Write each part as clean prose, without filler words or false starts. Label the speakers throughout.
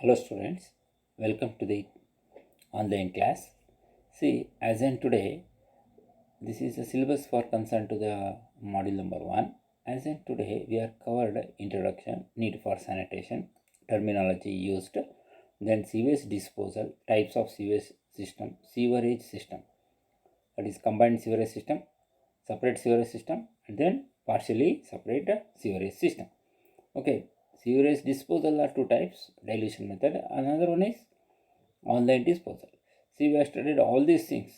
Speaker 1: Hello students, welcome to the online class. See, as in today, this is the syllabus for concern to the module number 1. As in today, we are covered introduction, need for sanitation, terminology used, then sewage disposal, types of sewage system, sewerage system, that is combined sewerage system, separate sewerage system, and then partially separate sewerage system. Okay, sewerage disposal are two types, dilution method. Another one is online disposal. See, we have studied all these things.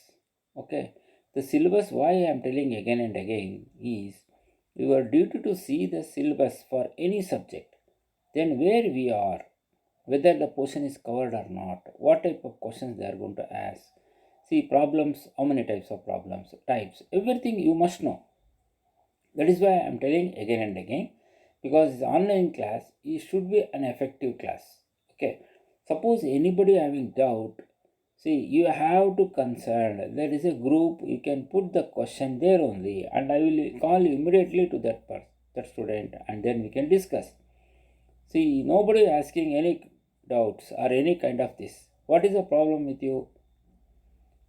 Speaker 1: Okay, the syllabus, why I am telling again and again, is your duty to see the syllabus for any subject, then where we are, whether the portion is covered or not, what type of questions they are going to ask. See, problems, how many types of problems, types, everything you must know. That is why I am telling again and again, because it's online class, it should be an effective class. Okay, suppose anybody having doubt, see, you have to concern. There is a group, you can put the question there only, and I will call immediately to that student, and then we can discuss. See, nobody asking any doubts or any kind of this. What is the problem with you?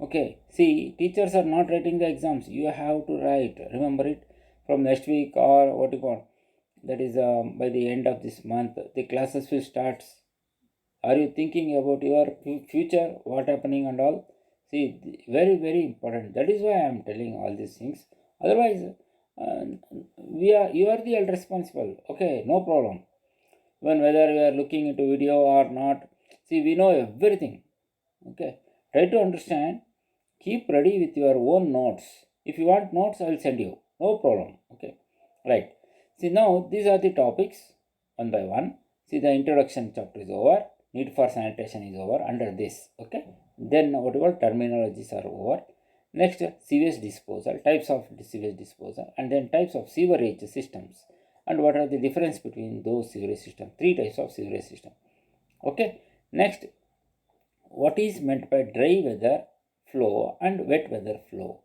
Speaker 1: Okay, see, teachers are not writing the exams. You have to write. Remember it from next week or what you call. That is by the end of this month, the classes will start. Are you thinking about your future, what happening and all? See, very very important. That is why I am telling all these things. Otherwise, uh, you are the responsible. Okay, no problem. When whether we are looking into video or not, see, we know everything. Okay, try to understand. Keep ready with your own notes. If you want notes, I will send you. No problem. Okay, right. See, now these are the topics one by one. See, the introduction chapter is over. Need for sanitation is over under this. Okay, then whatever terminologies are over. Next, sewage disposal, types of sewage disposal, and then types of sewerage systems, and what are the difference between those sewerage systems. Three types of sewerage system. Okay, next, what is meant by dry weather flow and wet weather flow.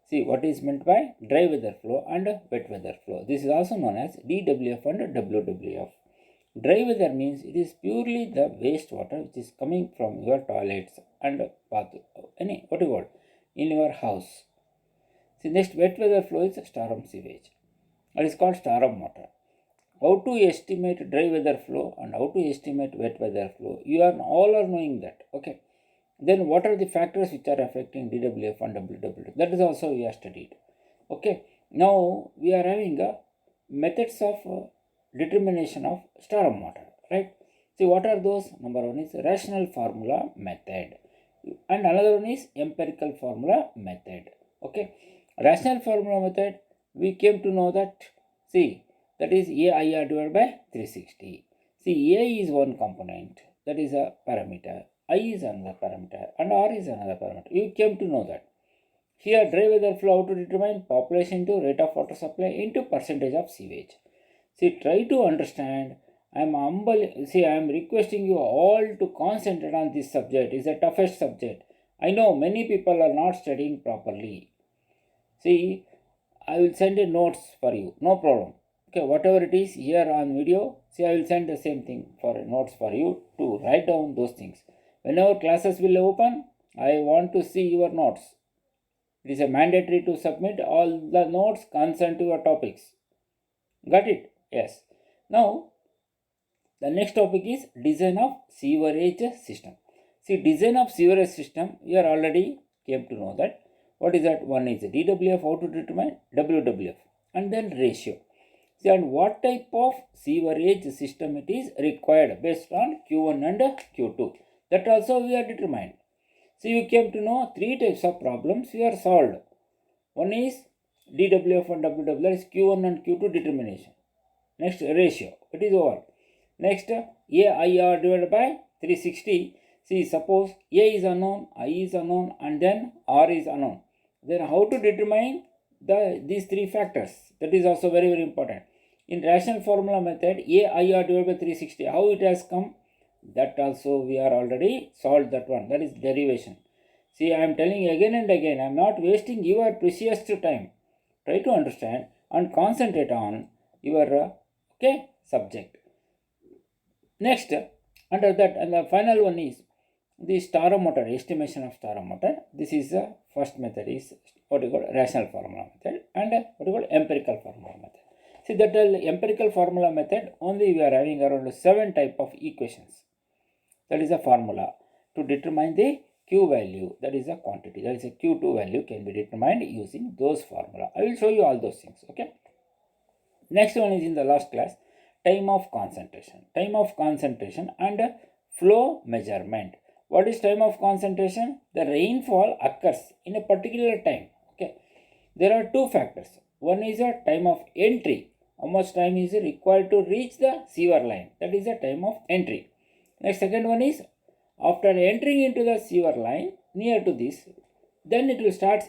Speaker 1: See, what is meant by dry weather flow and wet weather flow. This is also known as DWF and WWF. Dry weather means it is purely the wastewater which is coming from your toilets and bath, any what you call in your house. See, next, wet weather flow is storm sewage. It is called storm water. How to estimate dry weather flow and how to estimate wet weather flow? You are all are knowing that. Okay. Then what are the factors which are affecting DWF and WWF? That is also we have studied. Okay. Now we are having methods of determination of storm water. Right. See, what are those? Number one is rational formula method, and another one is empirical formula method. Okay. Rational formula method, we came to know that. See, that is AIR divided by 360. See, A is one component, that is a parameter, I is another parameter, and R is another parameter. You came to know that. Here, dry weather flow, how to determine population into rate of water supply into percentage of sewage. See, try to understand. I am humble. See, I am requesting you all to concentrate on this subject. It's the toughest subject. I know many people are not studying properly. See, I will send a notes for you. No problem. Okay, whatever it is here on video, see, I will send the same thing for notes for you to write down those things. Whenever classes will open, I want to see your notes. It is a mandatory to submit all the notes concerned to your topics. Got it? Yes. Now, the next topic is design of sewerage system. See, design of sewerage system, we are already came to know that. What is that? One is DWF, how to determine WWF, and then ratio. See, and what type of sewerage system it is required based on Q1 and Q2. That also we are determined. See, you came to know three types of problems we are solved. One is DWF and WWF, that is Q1 and Q2 determination. Next, ratio, it is over. Next, AIR divided by 360. See, suppose A is unknown, I is unknown, and then R is unknown. Then how to determine these three factors? That is also very very important. In rational formula method, AIR divided by 360, how it has come? That also we are already solved that one. That is derivation. See, I am telling again and again, I am not wasting your precious time. Try to understand and concentrate on your okay subject. Next, Under that, and the final one is the staurometer, estimation of staurometer. This is the first method, is what you call rational formula method, and what you call empirical formula method. See that empirical formula method, only we are having around 7 type of equations. That is a formula to determine the Q value, that is a quantity, that is a Q2 value can be determined using those formula. I will show you all those things, okay. Next one is in the last class, time of concentration. Time of concentration and flow measurement. What is time of concentration? The rainfall occurs in a particular time, okay. There are two factors. One is a time of entry. How much time is required to reach the sewer line? That is the time of entry. Next, second one is after entering into the sewer line near to this, then it will start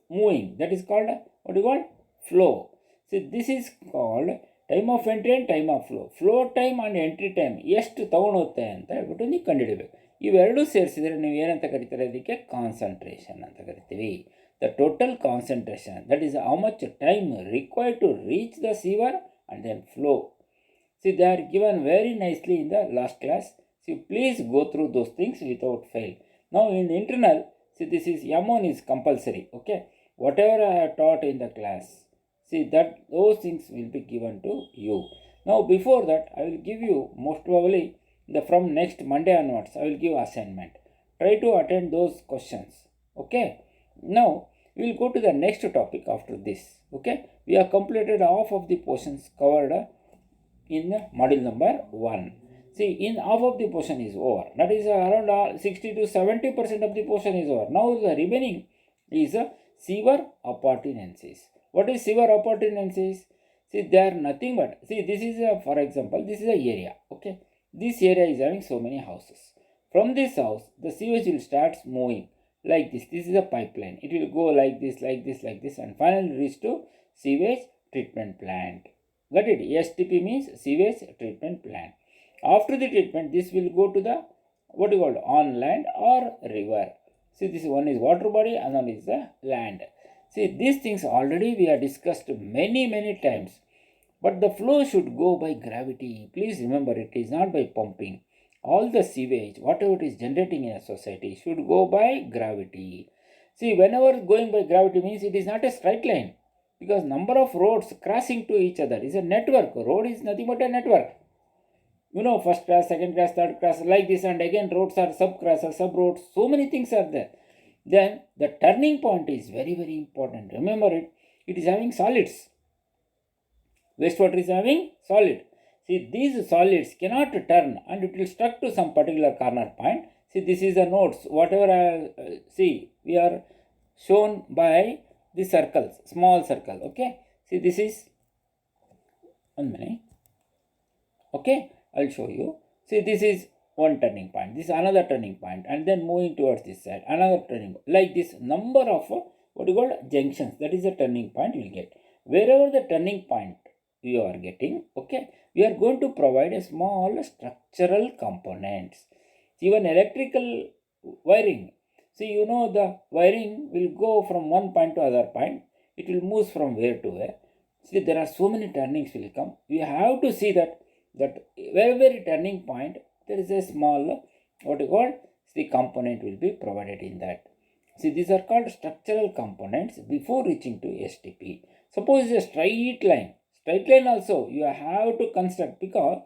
Speaker 1: moving. That is called, what you call, flow. See, this is called time of entry and time of flow. Flow time and entry time ಎಷ್ಟು ತಗೊಂಡು ಹೋಗುತ್ತೆ ಅಂತ ಹೇಳ್ಬಿಟ್ಟು ನೀವು ಕಂಡುಹಿಡಬೇಕು. ಇವೆರಡೂ ಸೇರಿಸಿದರೆ ನೀವು ಏನಂತ ಕರಿತಾರೆ, ಅದಕ್ಕೆ ಕಾನ್ಸಂಟ್ರೇಷನ್ ಅಂತ ಕರಿತೀವಿ. The total concentration, that is how much time required to reach the sewer and then flow. See, they are given very nicely in the last class. See, please go through those things without fail. Now in internal, see, this is M1 is compulsory, okay. Whatever I have taught in the class, see that those things will be given to you. Now before that, I will give you, most probably from next Monday onwards, I will give assignment. Try to attend those questions, okay. Now we will go to the next topic after this, okay. We have completed half of the portions covered in module number 1. See, in half of the portion is over. That is around 60 to 70% of the portion is over. Now the remaining is sewer appurtenances. What is sewer appurtenances? See, they are nothing but, see, this is for example, this is a area, okay. This area is having so many houses. From this house, the sewage will start moving like this. This is a pipeline. It will go like this, like this, like this, and finally reach to sewage treatment plant. Got it? STP means sewage treatment plant. After the treatment, this will go to the, what you call, on land or river. See, this one is water body and one is the land. See, these things already we have discussed many times. But the flow should go by gravity. Please remember, it is not by pumping. All the sewage, whatever it is generating in a society, should go by gravity. See, whenever going by gravity means it is not a straight line, because number of roads crossing to each other is a network. Road is nothing but a network. You know, first class, second class, third class, like this, and again roads are sub-class or sub-roads. So many things are there. Then the turning point is very important. Remember it. It is having solids. Wastewater is having solid. See, these solids cannot turn and it will stuck to some particular corner point. See, this is the nodes. Whatever see, we are shown by the circles, small circle, okay. See, this is, one minute, okay, I'll show you. See, this is one turning point, this is another turning point, and then moving towards this side, another turning point. Like this, number of what you call junctions, that is a turning point you will get. Wherever the turning point you are getting, okay, we are going to provide a small structural components. Even electrical wiring, see, you know, the wiring will go from one point to other point. It will move from where to where. See, there are so many turnings will come. We have to see that every turning point, there is a small, what you call, the component will be provided in that. See, these are called structural components before reaching to STP. Suppose it's a straight line. Straight line also you have to construct, because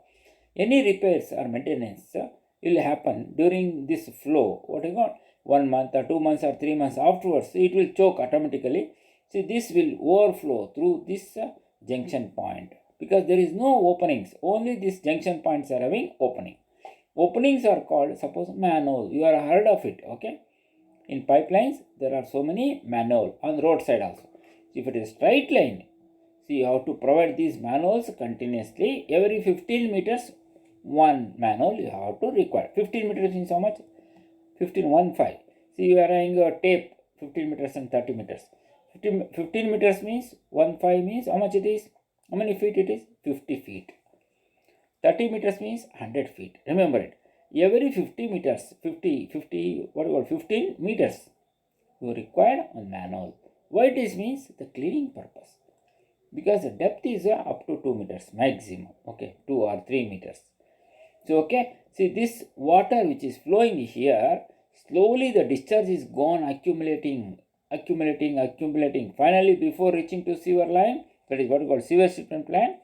Speaker 1: any repairs or maintenance will happen during this flow. What you got, 1 month or 2 months or 3 months afterwards, it will choke automatically. See, this will overflow through this junction point, because there is no openings. Only these junction points are having opening. Openings are called, suppose, manhole. You are heard of it, okay. In pipelines, there are so many manhole on the roadside also. If it is straight line, see, you have to provide these manholes continuously. Every 15 meters, one manhole you have to require. 15 meters means how much? 15. See, you are having a tape, 15 meters and 30 meters. 15 meters means 15 means how much it is? How many feet it is? 50 feet. 30 meters means 100 feet. Remember it. Every 50 meters, 15 meters, you require a manhole. Why this means? The cleaning purpose. Because the depth is up to 2 meters maximum, okay, 2 or 3 meters. So, okay, See, this water which is flowing here, slowly the discharge is gone accumulating. Finally, before reaching to sewer line, that is what we call sewage treatment plant,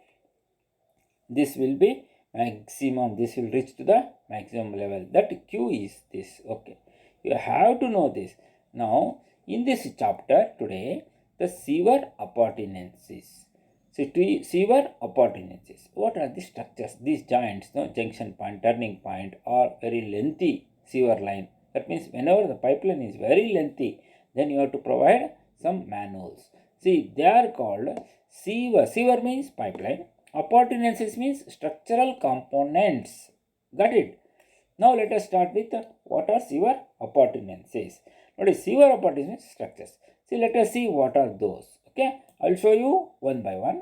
Speaker 1: this will be maximum. This will reach to the maximum level. That Q is this. Okay. You have to know this. Now, in this chapter today, the sewer appurtenances. So, sewer appurtenances. What are the structures? These joints, no, junction point, turning point, are very lengthy sewer line. That means whenever the pipeline is very lengthy, then you have to provide some manholes. See, they are called sewer. Sewer means pipeline. Appurtenances means structural components. Got it? Now let us start with what are sewer appurtenances. Notice sewer appurtenances structures. See, let us see what are those. Okay, I will show you one by one.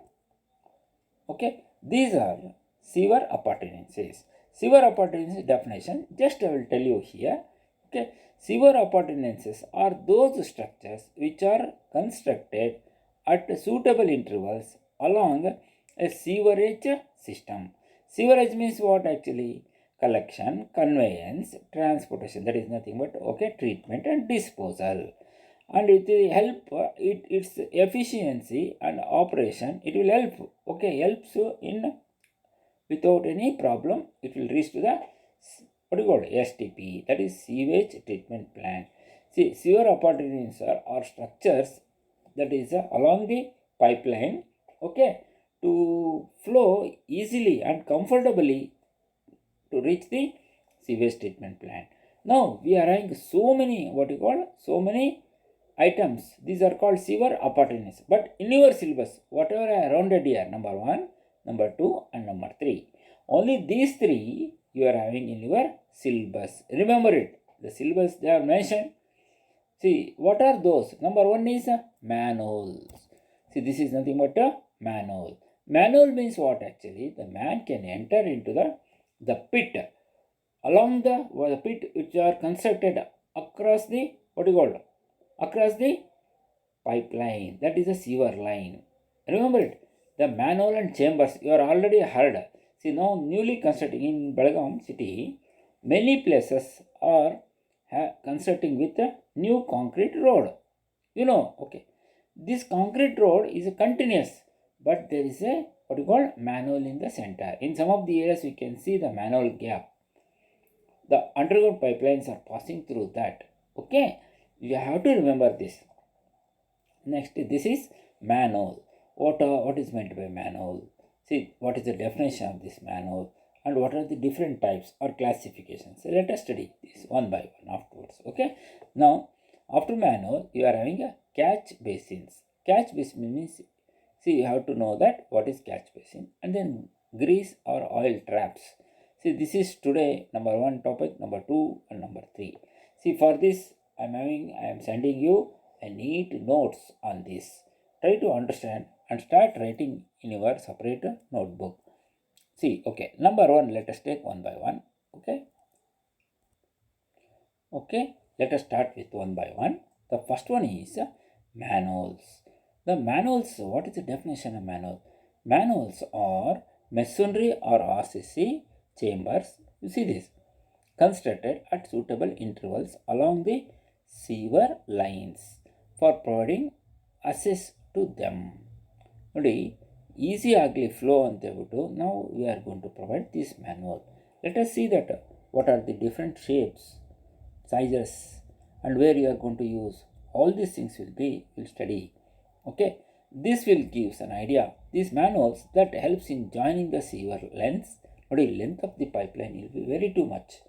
Speaker 1: Okay, these are sewer appurtenances. Sewer appurtenances definition, just I will tell you here. Okay, sewer appurtenances are those structures which are constructed at suitable intervals along a sewerage system. Sewerage means what actually? Collection, conveyance, transportation. That is nothing but treatment and disposal. And it will help its efficiency and operation. It will help. Helps in without any problem. It will reach to the what do you call it? STP. That is sewage treatment plant. See, sewer appurtenances are structures that is along the pipeline. To flow easily and comfortably to reach the sewage treatment plant. Now we are having so many items. These are called sewer appurtenances. But in your syllabus, whatever I rounded here, number 1, number 2, and number 3, only these 3 you are having in your syllabus. Remember it. The syllabus they are mentioned. See, what are those? Number 1 is manholes. See, this is nothing but a manhole. Manhole means what actually? The man can enter into the pit along the pit which are constructed across the across the pipeline. That is a sewer line. Remember it. The manhole and chambers you are already heard. See, now newly constructing in Belgaum city, many places are constructing with a new concrete road. This concrete road is continuous, but there is a manhole in the center. In some of the areas, we can see the manhole gap. The underground pipelines are passing through that. You have to remember this. Next, this is manhole. What is meant by manhole? See, what is the definition of this manhole and what are the different types or classifications? So let us study this one by one afterwards. Now, after manhole, you are having a catch basins. Catch basin means, see, you have to know that what is catch basin, and then grease or oil traps. See, this is today number 1 topic, number 2 and number 3. See, for this I am sending you a neat notes on this. Try to understand and start writing in your separate notebook. See, number 1, let us take one by one. Let us start with one by one. The first one is manholes. The manholes, what is the definition of manhole? Manholes are masonry or RCC chambers. You see this, constructed at suitable intervals along the sewer lines for providing access to them. Easy ugly flow on the video. Now we are going to provide this manhole. Let us see that what are the different shapes, sizes, and where you are going to use. All these things we'll study. This will give an idea. These manholes that helps in joining the sewer lengths. Length of the pipeline will be very too much.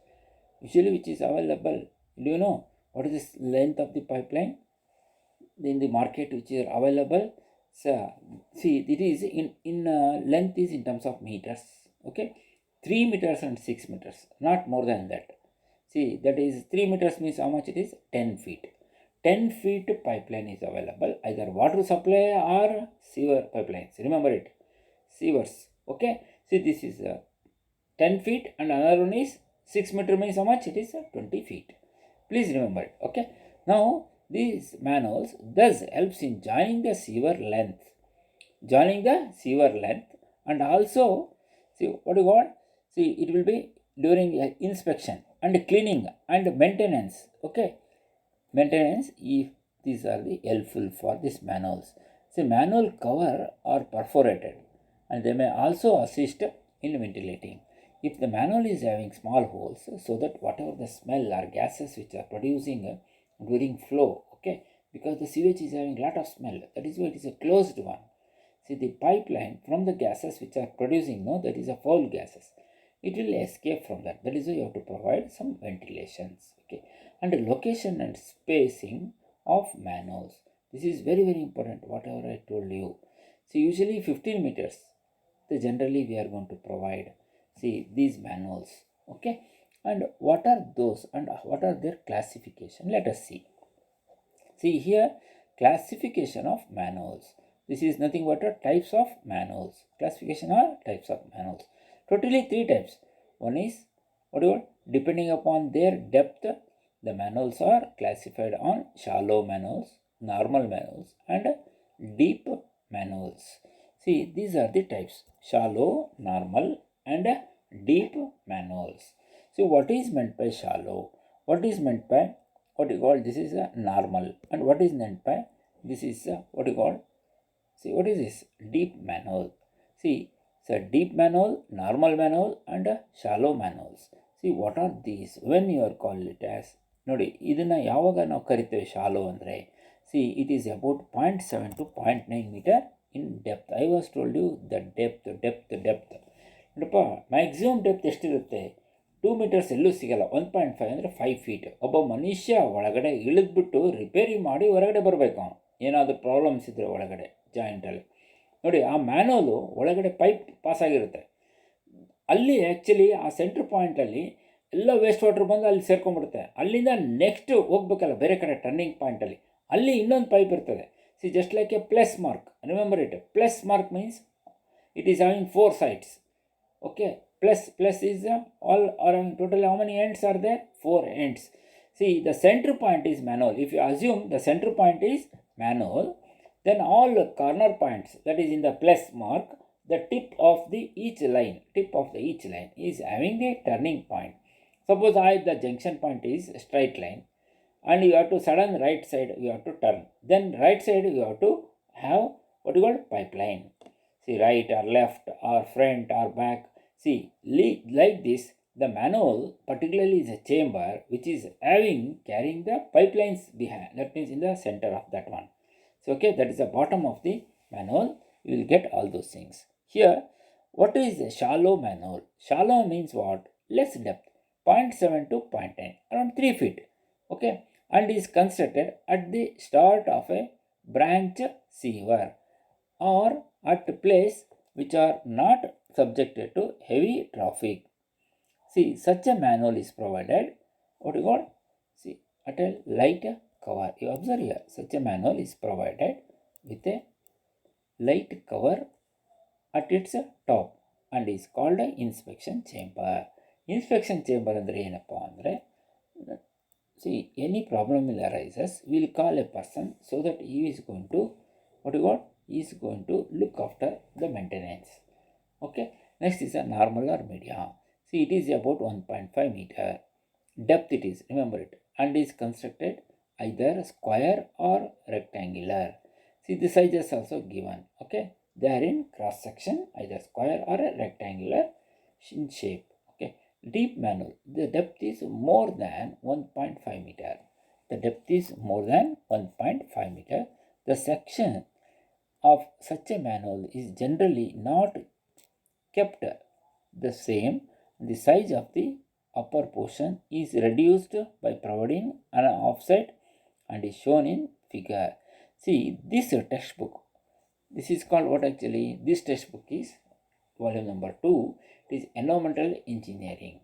Speaker 1: Usually which is available. Do you know what is this length of the pipeline in the market which is available? So, see, it is in length is in terms of meters. 3 meters and 6 meters, not more than that. See, that is 3 meters means how much it is? 10 feet. 10 feet pipeline is available, either water supply or sewer pipelines. Remember it, sewers. See, this is 10 feet and another one is 6 meter means how much? It is 20 feet. Please remember it. Now, these manholes thus helps in joining the sewer length. And also, see what you got? See, it will be during inspection and cleaning and maintenance. Okay, maintenance, if these are the helpful for these manholes. See, manhole cover are perforated and they may also assist in ventilating. If the manhole is having small holes, so that whatever the smell or gases which are producing during flow, okay, because the sewage is having lot of smell, that is why it is a closed one. See, the pipeline from the gases which are producing, no, that is a foul gases, it will escape from that. That is why you have to provide some ventilations. Okay, and the location and spacing of manholes. This is very very important. Whatever I told you. See, usually 15 meters. So generally we are going to provide. See, these manholes. Okay, and what are those and what are their classification? Let us see. See here, classification of manholes. This is nothing but a types of manholes. Classification or types of manholes. Totally three types. One is what do you want? Depending upon their depth, the manholes are classified on shallow manholes, normal manholes, and deep manholes. See, these are the types: shallow, normal, and deep manholes. So, what is meant by shallow? What is meant by what you call this is a normal, and what is meant by this is a, what you call, see, what is this? Deep manhole. See, so deep manhole, normal manhole, and shallow manholes. See, what are these? When you are called it as, ನೋಡಿ ಇದನ್ನ ಯಾವಾಗ ನಾವು ಕರಿತೇವೆ shallow ಅಂದರೆ, see it is about 0.7 to 0.9 meter in depth. I was told you the depth ನೋಡಪ್ಪ, maximum depth ಎಷ್ಟಿರುತ್ತೆ? 2 meters ಎಲ್ಲೂ ಸಿಗಲ್ಲ. 1.5 ಅಂದರೆ 5 feet. ಒಬ್ಬ ಮನುಷ್ಯ ಒಳಗಡೆ ಇಳಿದ್ಬಿಟ್ಟು ರಿಪೇರಿ ಮಾಡಿ ಹೊರಗಡೆ ಬರಬೇಕು. ಅವನು ಏನಾದರೂ ಪ್ರಾಬ್ಲಮ್ಸ್ ಇದ್ದರೆ ಒಳಗಡೆ ಜಾಯಿಂಟಲ್ಲಿ ನೋಡಿ, ಆ ಮ್ಯಾನೋಲು ಒಳಗಡೆ ಪೈಪ್ ಪಾಸ್ ಆಗಿರುತ್ತೆ. ಅಲ್ಲಿ ಆ್ಯಕ್ಚುಲಿ ಆ ಸೆಂಟ್ರ್ ಪಾಯಿಂಟಲ್ಲಿ ಎಲ್ಲ ವೇಸ್ಟ್ ವಾಟರ್ ಬಂದು ಅಲ್ಲಿ ಸೇರ್ಕೊಂಡ್ಬಿಡುತ್ತೆ. ಅಲ್ಲಿಂದ ನೆಕ್ಸ್ಟ್ ಹೋಗ್ಬೇಕಲ್ಲ ಬೇರೆ ಕಡೆ ಟರ್ನಿಂಗ್ ಪಾಯಿಂಟಲ್ಲಿ, ಅಲ್ಲಿ ಇನ್ನೊಂದು ಪೈಪ್ ಇರ್ತದೆ. C, just like A plus mark. Remember it, plus mark means it is having 4 sides. Okay, plus is all around. Total how many ends are there? 4 ends. See, the center point is manhole. If you assume the center point is manhole, then all corner points, that is in the plus mark, the tip of the each line is having the turning point. Suppose the junction point is straight line and you have to sudden right side you have to turn, then right side you have to have what you call pipeline. See, right or left or front or back. See, like this, the manhole particularly is a chamber which is carrying the pipelines behind. That means in the center of that one. So, okay, that is the bottom of the manhole. You will get all those things. Here, what is a shallow manhole? Shallow means what? Less depth, 0.7 to 0.9, around 3 feet. Okay, and is constructed at the start of a branch sewer or at place which are not subjected to heavy traffic. See, such a manhole is provided, what you call, see, at a light cover. You observe here, such a manhole is provided with a light cover at its top and is called a inspection chamber. Inspection chamber ಅಂದರೆ ಏನಪ್ಪ ಅಂದರೆ, see, any problem will arises, we will call a person so that he is going to, what you call, he is going to look after the maintenance. Okay, next is a normal or medium. See, it is about 1.5 meter depth it is, remember it, and is constructed either square or rectangular. See, the size is also given. Okay, they are in cross section either square or a rectangular in shape. Okay, deep manhole, the depth is more than 1.5 meter. The depth is more than 1.5 meter. The section of such a manhole is generally not kept the same. The size of the upper portion is reduced by providing an offset and is shown in figure. See, this textbook, this is called what actually? This textbook is volume number 2. It is environmental engineering.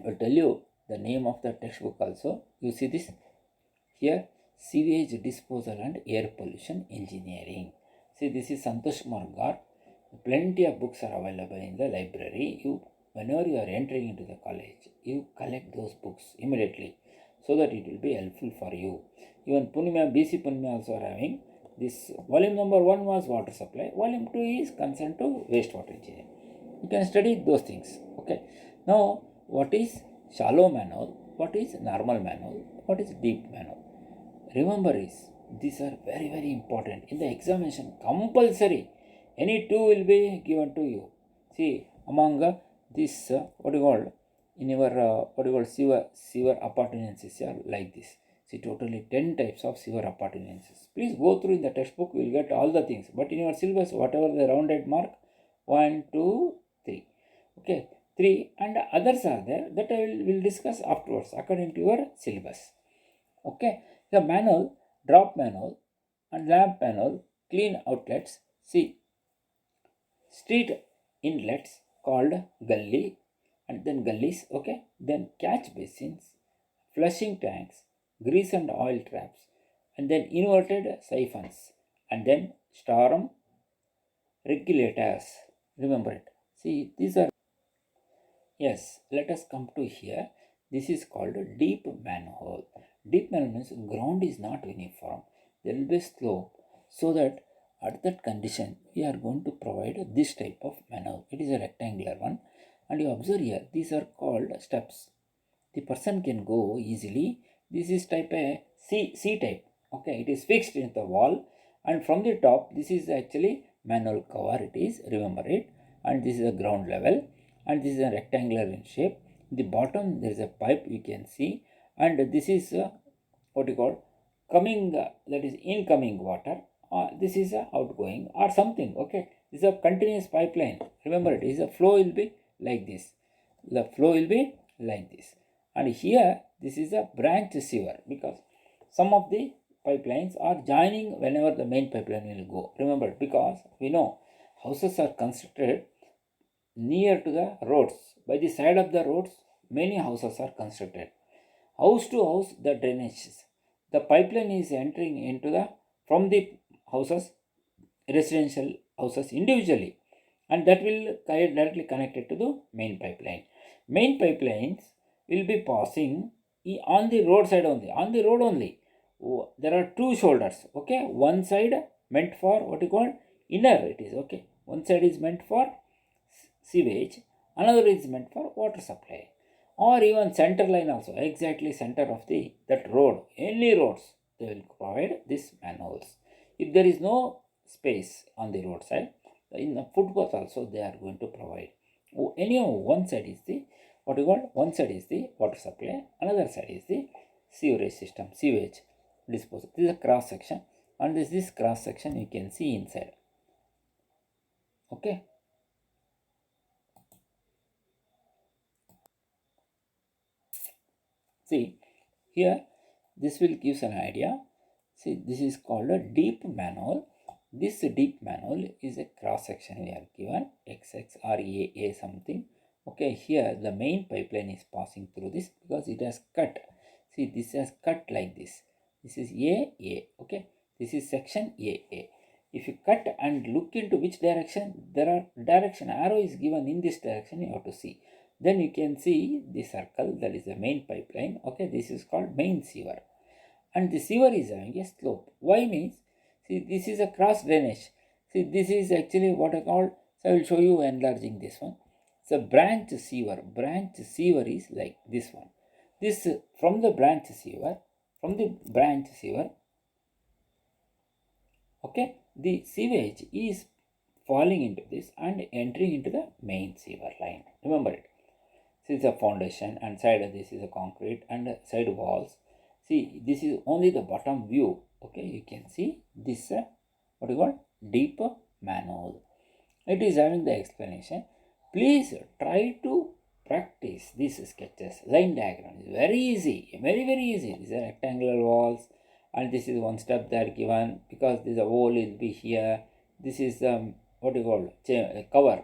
Speaker 1: I will tell you the name of the textbook also. You see this here, sewage disposal and air pollution engineering. See, this is Santosh Kumar Garg. Plenty of books are available in the library. Whenever you are entering into the college, you collect those books immediately so that it will be helpful for you. Even Punima, BC Punima also are having this. Volume number 1 was water supply. Volume 2 is concerned to wastewater engineering. You can study those things. Okay. Now, what is shallow manhole, what is normal manhole, what is deep manhole. Remember is these are very very important in the examination. Compulsory any two will be given to you. See, among this what you call in your what you call sewer appurtenances are like this. See, totally 10 types of sewer appurtenances. Please go through in the textbook, you will get all the things. But in your syllabus, whatever the rounded mark, 1, 2, 3. Okay, 3 and others are there that I will discuss afterwards according to your syllabus. Okay, the manhole, drop manhole and lamp manhole, clean outlets. See, street inlets called gully and then gullies. Okay, then catch basins, flushing tanks, grease and oil traps, and then inverted siphons, and then storm regulators. Remember it. See, these are, yes, let us come to here. This is called a deep manhole. Deep manhole means ground is not uniform. There will be a slope, so that at that condition we are going to provide this type of manhole. It is a rectangular one, and you observe here these are called steps. The person can go easily. This is type a C type. Okay, it is fixed in the wall, and from the top this is actually manhole cover. It is, remember it, and this is a ground level, and this is a rectangular in shape. In the bottom there is a pipe you can see, and this is what you call coming that is incoming water. This is outgoing or something. Okay, this is a continuous pipeline. Remember it is a flow will be like this. The flow will be like this. And here this is a branch sewer, because some of the pipelines are joining whenever the main pipeline will go. Remember, because we know houses are constructed near to the roads. By the side of the roads, many houses are constructed. House to house, the drainages. The pipeline is entering into the from the houses, residential houses individually, and that will directly connected to the main pipeline. Main pipelines will be passing on the roadside only. On the road only, there are two shoulders. Okay, one side meant for what you call inner. It is okay. One side is meant for sewage, another is meant for water supply, or even center line also. Exactly center of the that road. Any roads they will provide this manholes. If there is no space on the roadside, in the footpath also they are going to provide. Anyhow, one side is the what you call, one side is the water supply, another side is the sewerage system, sewage disposal. This is a cross section, and this cross section you can see inside. Okay. See, here this will give an idea. See, this is called a deep manhole. This deep manhole is a cross section we have given XX or A something. Okay, here the main pipeline is passing through this because it has cut. See, this has cut like this. This is A. Okay, this is section A. If you cut and look into which direction, there are direction arrow is given in this direction, you have to see. Then you can see the circle, that is the main pipeline. Okay, this is called main sewer, and the sewer is having a slope. Why means, see, this is a cross drainage. See, this is actually what I call, so I will show you enlarging this one. So branch sewer is like this one. This from the branch sewer, okay, the sewage is falling into this and entering into the main sewer line. Remember it. This is a foundation, and side of this is a concrete and side walls. See, this is only the bottom view. Okay, you can see this what you call deep manhole. It is having the explanation. Please try to practice these sketches. Line diagram is very easy, very easy. These are rectangular walls, and this is one step they are given because this hole will be here. This is what you call cover.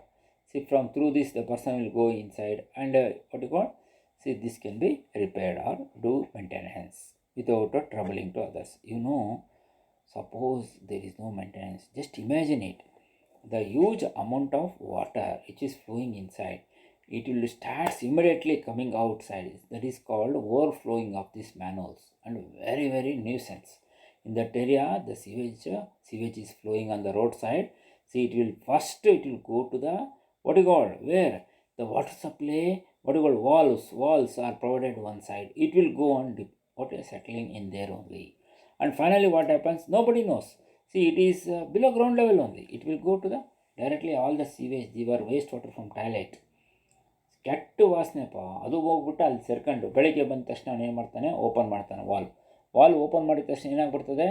Speaker 1: See, from through this the person will go inside, and what you call, see, this can be repaired or do maintenance without troubling to others. You know, suppose there is no maintenance, just imagine it. The huge amount of water which is flowing inside, it will start immediately coming outside. That is called overflowing of these manholes, and very nuisance. In that area, the sewage is flowing on the roadside. See, it will go to the what you call, where the water supply what you call walls are provided one side, it will go on settling in there only. And finally what happens, nobody knows. See, it is below ground level only, it will go to the directly all the sewage, your wastewater from toilet. ಕೆಟ್ಟ ವಾಸನೆಪ್ಪ, ಅದು ಹೋಗ್ಬಿಟ್ಟು ಅಲ್ಲಿ ಸೇರ್ಕೊಂಡು ಬೆಳಗ್ಗೆ ಬಂದ ತಕ್ಷಣ ಅವನು ಏನು ಮಾಡ್ತಾನೆ, ಓಪನ್ ಮಾಡ್ತಾನೆ ವಾಲ್ ಓಪನ್ ಮಾಡಿದ ತಕ್ಷಣ ಏನಾಗ್ಬಿಡ್ತದೆ,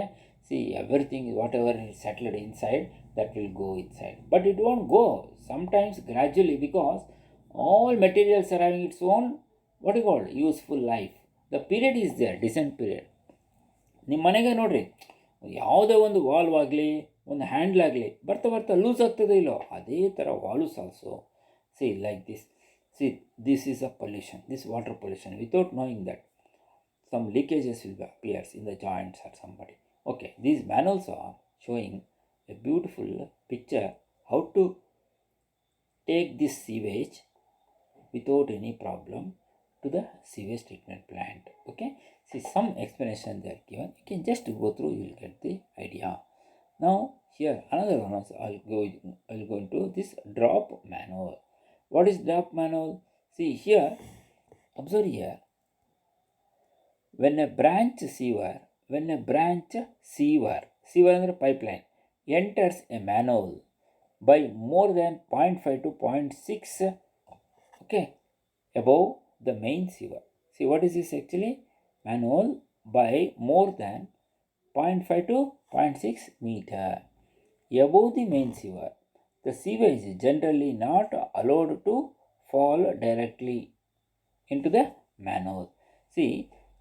Speaker 1: see everything whatever is settled inside that will go inside. But it won't go, sometimes gradually, because all materials are having its own what you called useful life. The period is there, decent period. ನಿಮ್ಮ ಮನೆಗೆ ನೋಡಿರಿ, ಯಾವುದೇ ಒಂದು valve ಆಗಲಿ ಒಂದು handle ಆಗಲಿ ಬರ್ತಾ ಬರ್ತಾ ಲೂಸ್ ಆಗ್ತದೆ ಇಲ್ಲೋ, ಅದೇ ಥರ valves also C like this. See, this is a pollution, this water pollution. Without knowing that, some leakages will appear in the joints or somebody. Okay, these manuals are showing a beautiful picture how to take this sewage without any problem to the sewage treatment plant. Okay, see some explanation they are given. You can just go through, you will get the idea. Now here another one is I'll go into this drop manual. What is drop manual? See here, observe here. When a branch sewer under pipeline enters a manhole by more than 0.5 to 0.6, okay, above the main sewer. See, what is this actually? Manhole by more than 0.5 to 0.6 meter above the main sewer. The sewage is generally not allowed to fall directly into the manhole. See,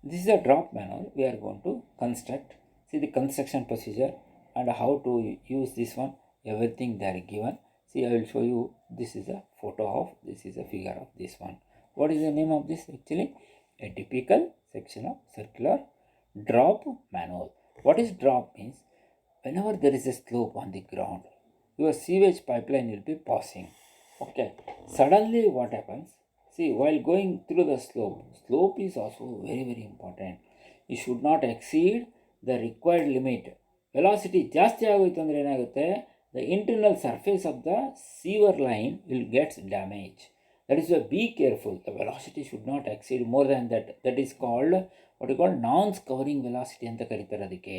Speaker 1: this is a drop manhole we are going to construct. See the construction procedure and how to use this one, everything they are given. See, I will show you. This is a photo of, this is a figure of this one. What is the name of this actually? A typical section of circular drop manhole. What is drop means? Whenever there is a slope on the ground, your sewage pipeline will be passing. Okay, suddenly what happens? See, while going through the slope is also very very important. You should not exceed the required limit. Velocity ಜಾಸ್ತಿ ಆಗೋಯ್ತು ಅಂದರೆ ಏನಾಗುತ್ತೆ, the internal surface of the sewer line will get damaged. That is why be careful. The velocity should not exceed more than that. That is called what you call non-covering velocity ಅಂತ ಕರೀತಾರೆ ಅದಕ್ಕೆ.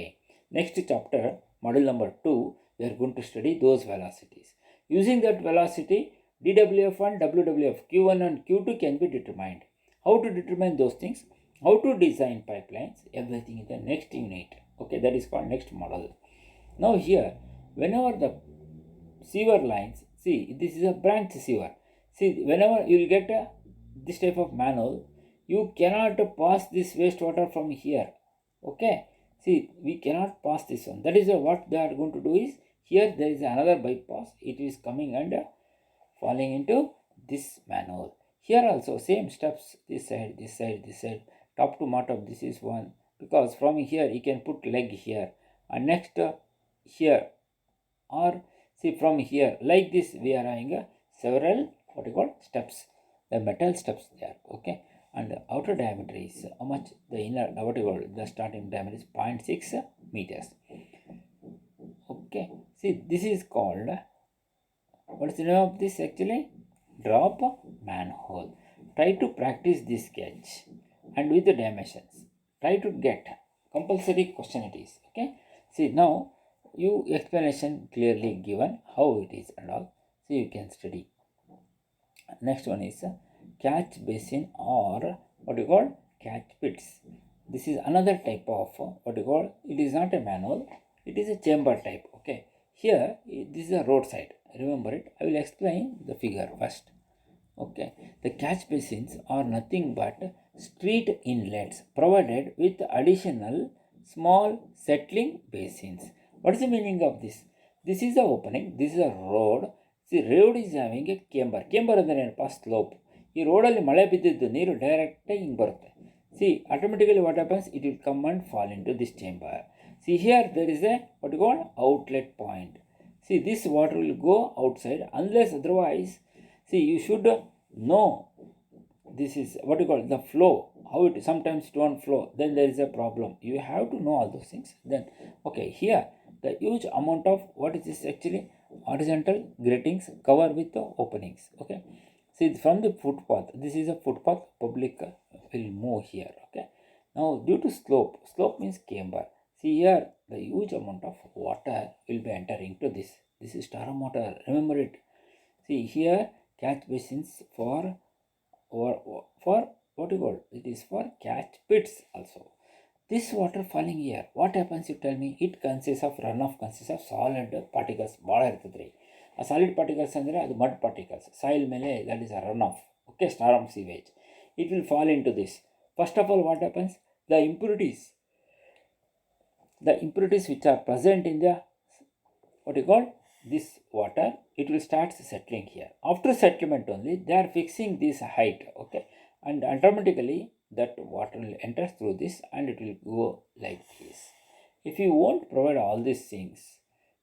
Speaker 1: Next chapter, module number 2, we are going to study those velocities. Using that velocity, dWf1, WWF, Q1 and Q2 can be determined. How to determine those things? How to design pipelines? Everything in the next unit. Okay, that is called next model. Now here, whenever the sewer lines, see this is a branch sewer. See, whenever you will get this type of manhole, you cannot pass this wastewater from here. Okay. See, we cannot pass this one. That is what they are going to do is, here there is another bypass. It is coming and falling into this manhole. Here also same steps, this side, top to bottom, this is one. Because from here you can put leg here. And next here. Or see from here, like this we are having several what you call steps. The metal steps there. Okay. And the outer diameter is how much? The inner, what you call, the starting diameter is 0.6 meters. Okay. See, this is called, what is the name of this actually? Drop manhole. Try to practice this sketch and with the dimensions. Try to get compulsory question it is. Okay. See, now you explanation clearly given how it is and all. So you can study. Next one is catch basin or what you call catch pits. This is another type of what you call, it is not a manhole, it is a chamber type. Okay, here this is a roadside, remember it. I will explain the figure first. Okay, the catch basins are nothing but street inlets provided with additional small settling basins. What is the meaning of this? This is the opening, this is a road. See, road is having a camber ಅಂದರೆ ಏನಪ್ಪ, slope. ಈ ರೋಡಲ್ಲಿ ಮಳೆ ಬಿದ್ದಿದ್ದು ನೀರು ಡೈರೆಕ್ಟಾಗಿ ಹಿಂಗೆ ಬರುತ್ತೆ. See automatically what happens, it will come and fall into this chamber. See here there is a what you call outlet point. See this water will go outside unless otherwise. See you should know this is what you call the flow, how it sometimes don't flow, then there is a problem. You have to know all those things. Then okay, here the huge amount of what is this actually, horizontal gratings cover with the openings. Okay, See, from the footpath, this is a footpath, public will move here. Okay. Now, due to slope means camber. See here, the huge amount of water will be entering to this. This is storm water. Remember it. See here, catch basins for what you call it is for catch pits also. This water falling here, what happens? You tell me. It consists of runoff, consists of solid particles. ಭಾಳ ಇರ್ತದ್ರಿ. ಆ solid particles ಅಂದರೆ ಅದು mud particles soil ಮೇಲೆ that is a run off. Okay, storm sewage. It will fall into this. First of all, what happens? The impurities which are present in the what you call this water, it will start settling here. After settlement only, they are fixing this height. Okay, and automatically that water will enter through this and it will go like this. If you won't provide all these things,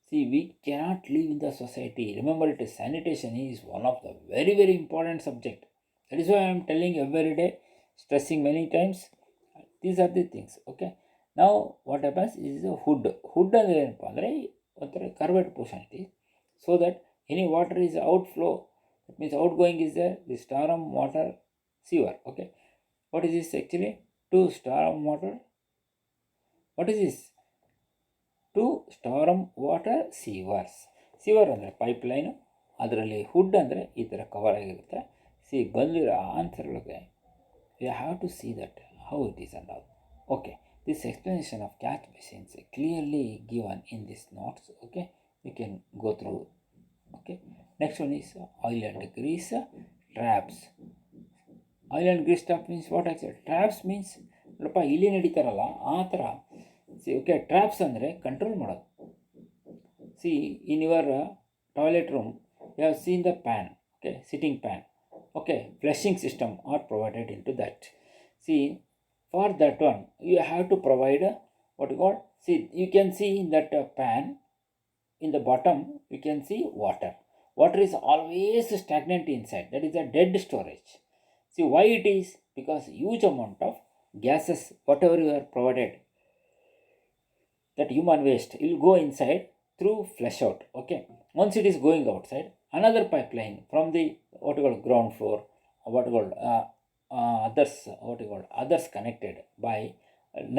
Speaker 1: see, we cannot live in the society. Remember it, sanitation is one of the very, very important subject. That is why I am telling every day, stressing many times. These are the things. Okay, now what happens is the hood ಅಂದರೆ ಏನಪ್ಪ ಅಂದರೆ ಒಂಥರ curved portion it is, so that any water is outflow, that means outgoing is there, the storm water sewer. Okay, what is this actually? To storm water, what is this? To storm water sewers. Severe ಅಂದರೆ pipeline, ಅದರಲ್ಲಿ ಹುಡ್ ಅಂದರೆ ಈ ಥರ cover ಆಗಿರುತ್ತೆ. C ಬಂದಿರೋ answer ಒಳಗೆ you have to see that how it is and all. Okay, this explanation of catch basins clearly given in these notes. Okay, we can go through. Okay, next one is oil and grease traps. Oil and grease trap means what actually? Traps means ನೋಡಪ್ಪ ಇಲ್ಲಿ ನಡೀತಾರಲ್ಲ ಆ ಥರ. See okay, traps ಅಂದರೆ control ಮಾಡೋದು. See in your toilet room you have seen the pan. Okay, sitting pan. Okay, flushing system are provided into that. See, for that one, you have to provide what you call, see, you can see in that pan, in the bottom, you can see water. Water is always stagnant inside. That is a dead storage. See, why it is? Because huge amount of gases, whatever you are provided, that human waste will go inside through flush out. Okay, once it is going outside, another pipeline from the what you call ground floor, what you call others connected by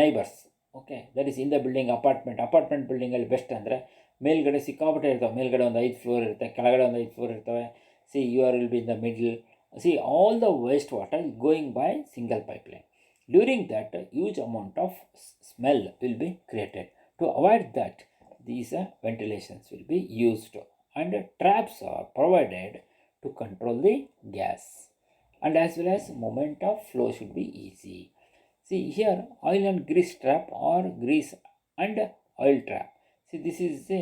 Speaker 1: neighbors. Okay, that is in the building, apartment building ಅಲ್ಲಿ best ಅಂದರೆ ಮೇಲ್ಗಡೆ ಸಿಕ್ಕಾಪಟ್ಟೆ ಇರ್ತವೆ. ಮೇಲ್ಗಡೆ ಒಂದು 5 floor ಇರುತ್ತೆ, ಕೆಳಗಡೆ ಒಂದು 5 ಫ್ಲೋರ್ ಇರ್ತವೆ. See you are will be in the middle. See all the waste water going by single pipeline. During that huge amount of smell will be created. To avoid that, these ventilations will be used and traps are provided to control the gas. And as well as moment of flow should be easy. See here, oil and grease trap or grease and oil trap. See, this is the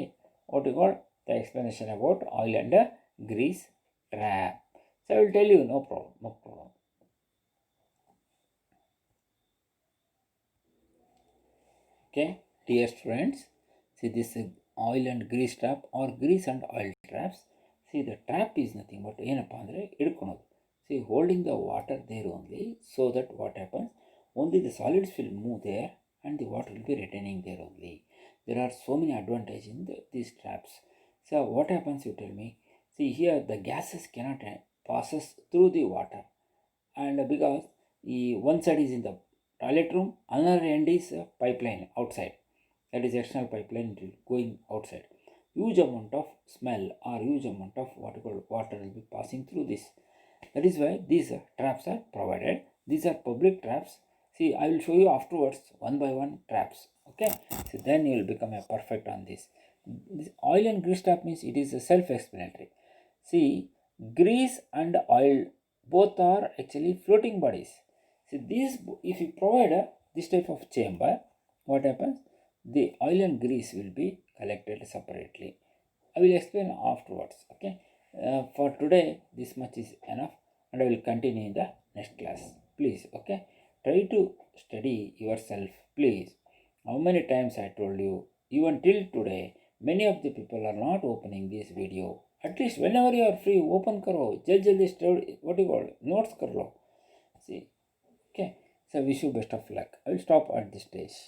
Speaker 1: what you call the explanation about oil and grease trap. So I will tell you, no problem. Okay, dear students, see this oil and grease trap or grease and oil traps. See, the trap is nothing but ಏನಪ್ಪ ಅಂದರೆ ಹಿಡ್ಕೊಳೋದು. See, holding the water there only, so that what happens, only the solids will move there and the water will be retaining there only. There are so many advantages in these traps. So what happens, you tell me? See here, the gases cannot passes through the water, and because one side is in the toilet room, another end is a pipeline outside. That is external pipeline going outside. Huge amount of smell or huge amount of what you call water will be passing through this. That is why these traps are provided. These are public traps. See, I will show you afterwards one by one traps. Okay, so then you will become a perfect on this. This oil and grease trap means it is a self-explanatory. See, grease and oil both are actually floating bodies. See, these, if you provide this type of chamber, what happens? The oil and grease will be collected separately. I will explain afterwards. Okay, for today this much is enough, and I will continue in the next class. Please, okay, try to study yourself, please. How many times I told you, even till today many of the people are not opening this video. At least whenever you are free, open karo, jaldi study, what you call, notes kar lo. See, okay, so wish you best of luck. I will stop at this stage.